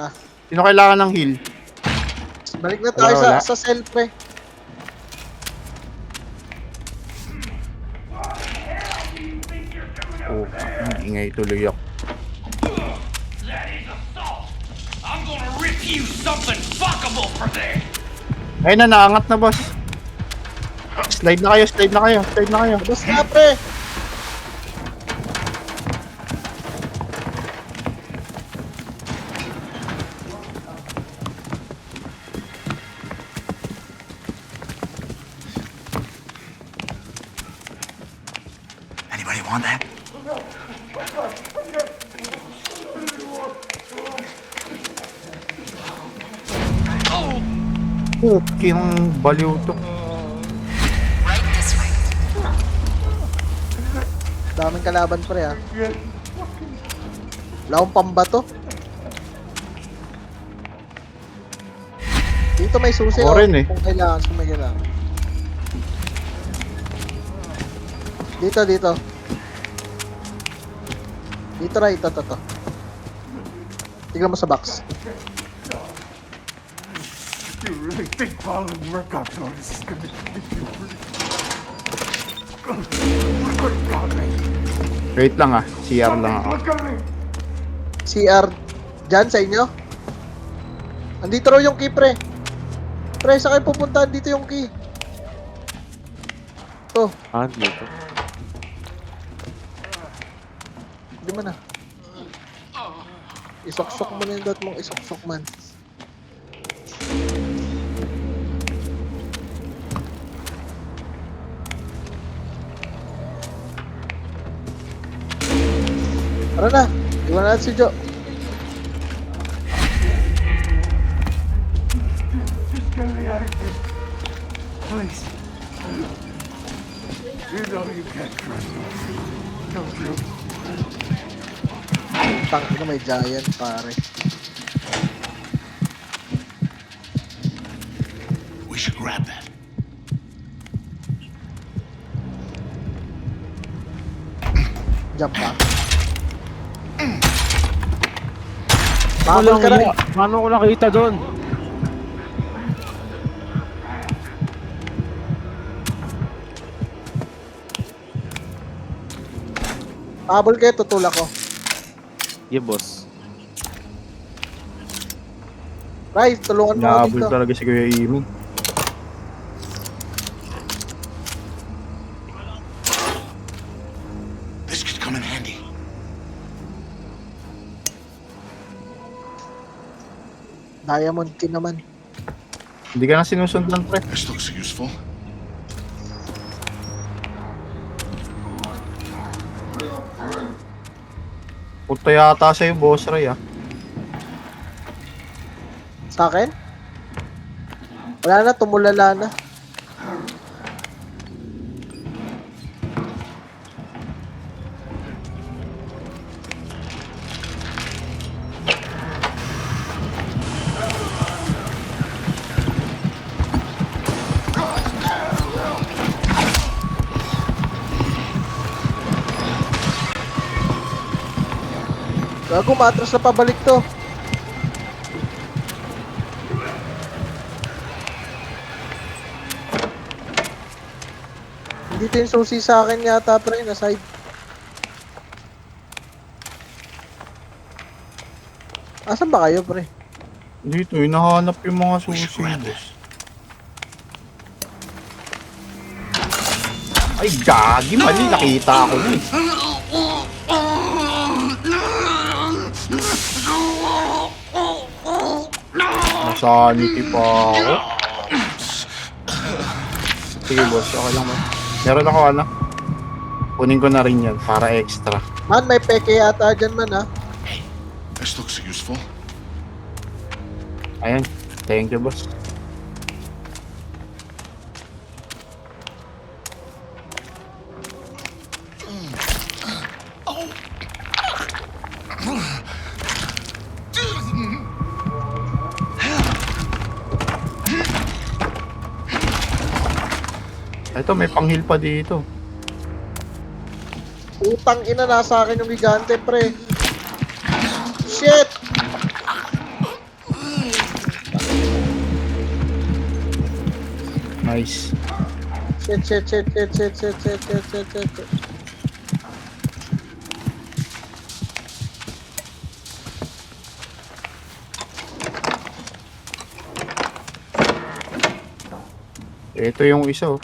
Ah, Sino kailangan ng heal? balik na tayo Wala. sa cell, pre. Oh, ingay tuloy ako. That is assault. I'm gonna rip you something fuckable for this. Ayun na, naangat na, boss. Slide na kayo, slide na kayo, slide na kayo. Bus na, pre. Anybody want that? Oh, kinang baliw to. Daming kalaban, pre, ha. Wala akong pambato. Dito may susi, Ako rin, eh. Kung kailangan, kung may kailangan. Dito. Dito na, ito. Tignan mo sa box. You really think following work outdoors is gonna keep you free? Look at me! Wait lang ah, CR lang ako. Look at me! CR dyan sa inyo? Andito raw yung key, pre. Pre, sa kayo pupunta? Dito yung key. To, Dito. hindi mo na. Isok-sok mo na yung dot mong isok-sok man. Tara na, iwan natin si Joe. Just get me out of here. Please. You know you can't trust me. Don't you? Tangin na may giant, pare. We should grab that. Jump pa. Babal ka rin. Paano ko nakita doon? Babal kayo, tutulak ko. Yeah, boss. Ray, tulungan mo ako Naabol dito. talaga si Kuya Imo. This could come in handy. Diamond key naman. Hindi ka na sinusundan, pre. This looks useful. Punta yata sa'yo, boss Ray ah. Sa akin? Wala na, tumulala na. Gago, matras na pabalik to. Dito yung susi sa akin yata, pre, na side. Asan ba kayo, pre? Dito, hinahanap yung mga We susi, should grab that. boss. Ay, gagi, mali. Nakita ako na eh. Nasanity pa ako. Sige, boss. Okay lang, boss. Meron ako, ano? Kunin ko na rin yan para extra. Man, may peke yata dyan, man, ha? Hey, this looks useful. Ayan. Thank you, boss. Ito, may panghil pa dito. Utang ina, nasa akin yung gigante, pre. Shit! Nice. Shit. Ito yung isa, oh.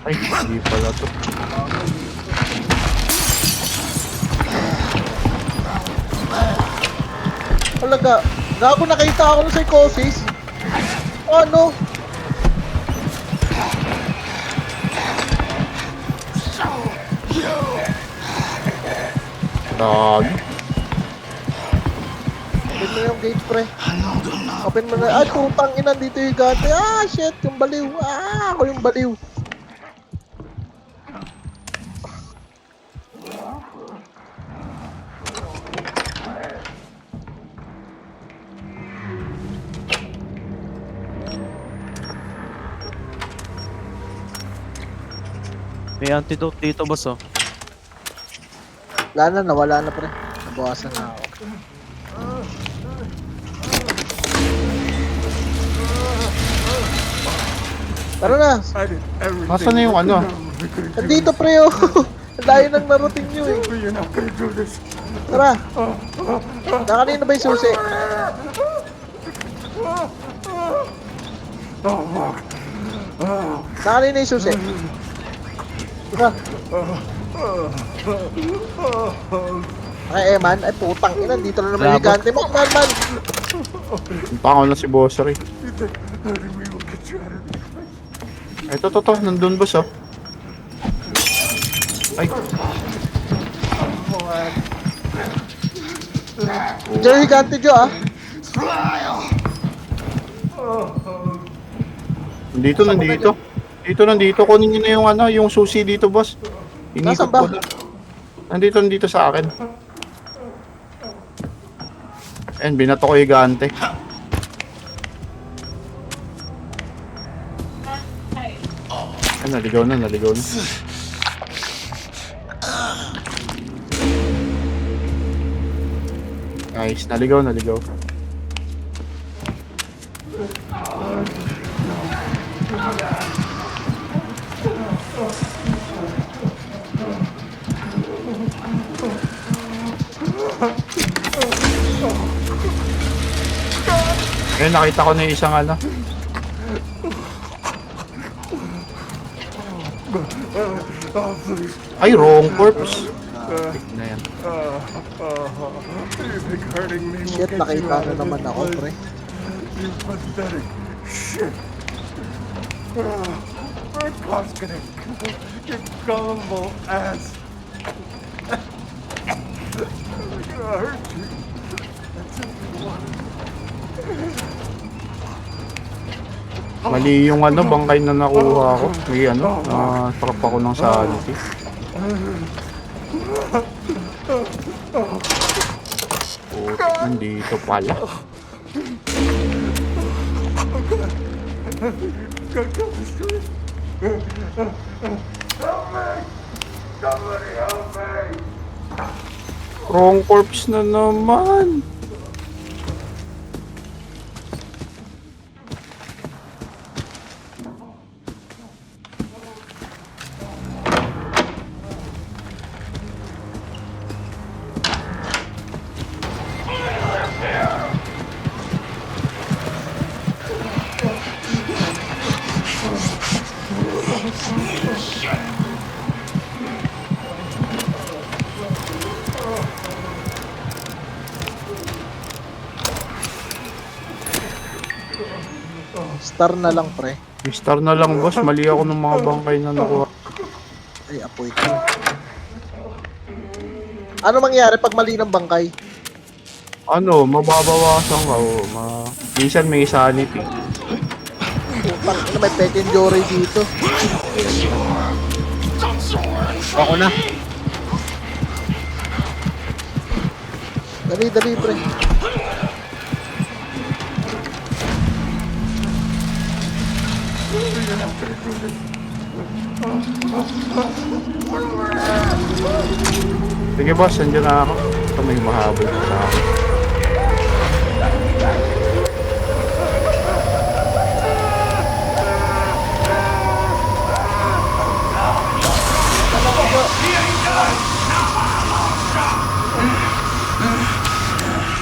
Ay, hindi pala to. Talaga, gago nakita ako ng psychosis. Ano? Dog. Open mo yung gate, pre. Open mo na. Ay, putang ina, dito yung gante. Ah, shit, yung baliw. Ah, ako yung baliw. May antidote dito, boss, oh. Wala na, nawala na, pre. Nabawasan na ako. Tara na. I did everything. Nasaan na yung I ano? could do Nandito, pre, oh. Ang layo ng narating nyo, eh. But you're not gonna do this. Tara. Nakanino ba yung susi? Oh, fuck. Nakanino yung susi? Tara. Ay, Eman. Ay, putang ina. Dito na naman yung Labot. gante mo. Man. Pangaw na si Boss Ray. You think hurting me will get you out of this place? Ito, to. Nandun, boss, oh. Ay, Diyan yung gante, Jo, ah. nandito. Nandito. Kunin nyo na yung ano, yung susi dito, boss. Nasaan Inikot ba? ko na. Nandito sa akin. Ayan, binato ko yung gante. Ayan, naligaw na. Nice, naligaw. Ayun, nakita ko na yung isang ano. Oh, please. Ay, wrong corpse. Na yan. You think hurting me will Shit, get you nakita out na of naman this ako, place? pre. You pathetic shit. Red Cop's gonna kill you gullible ass. I'm gonna hurt you. That's if you want it. Mali yung ano, bangkay na nakuha ko. May ano, trap ako ng sanity. Putik, nandito pala. Go down the street. Help me! Somebody help me! Wrong corpse na naman. Star na lang, pre. Star na lang, boss. Mali ako ng mga bangkay na nakuha. Ay, apoy ko. Ano mangyari pag mali ng bangkay? Ano, mababawasan ka. Minsan may sanity. Putang ina, may pet and jory dito. Ako na. Dali, pre. Sige, boss. Nandiyan na ako. Ito may mahabol sa akin.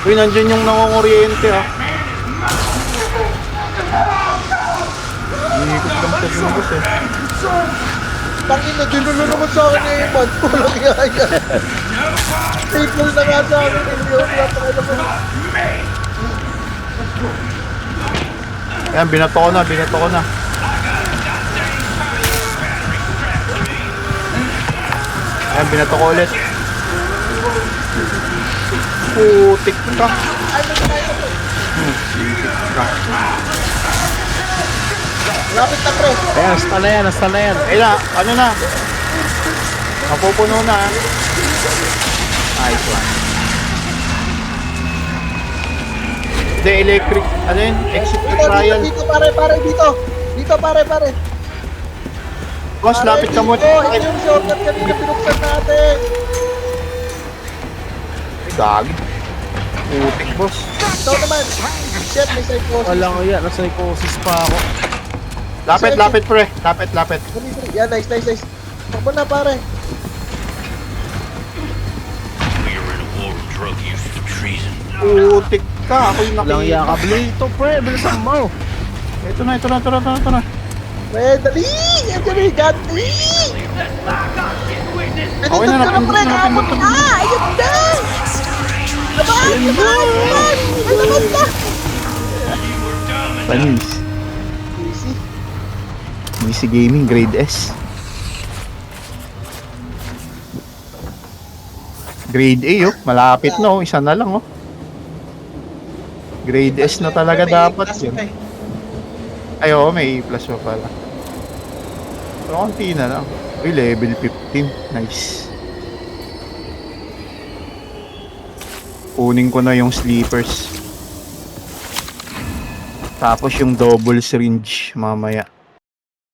Uy, nandyan yung nangunguryente ah. Iikot lang sa bungos eh. Tangin na, dinulo naman sa akin eh, man. Walang yaya. Faithful na nga sa akin. Hindi ako pinapakala mo. Ayan, binato ko na. Ayan, binato ko ulit. Putik ka. Lapit na, pre. Ayan, nasta na yan. Ay na, ano na? Mapupuno na. Nice one. Hindi, electric. Ano yun? Exit to trial. Dito, pare, dito. Dito, pare. Boss, lapit ka mo. Ito yung shortcut kanina pinuksan natin. Gagi. Putik, boss. Ito naman. Shit, may psychosis. Walang iya, nasa psychosis pa ako. Lapit, pre. Lapit. Yan, nice. Takbo na, pare. We are in a war of drug use and treason. Putik ka. Ako yung Walang iya ka. nakita. Blito, pre. Bilisan mo. Ito na. Pre, dali! Yan dyan eh, Gandhi! Okay na, Pinindot ko pre, napindot kapag na. ayun na! Laban! Panis. Easy. PC Gaming, grade S. Grade A, oh. Malapit na, oh. Isa na lang, oh. Grade S na talaga dapat yun. Ay, oo, may A+ pa pala. Pero konti na lang. Uy, level 15. Nice. Kunin ko na yung sleepers. Tapos yung double syringe mamaya.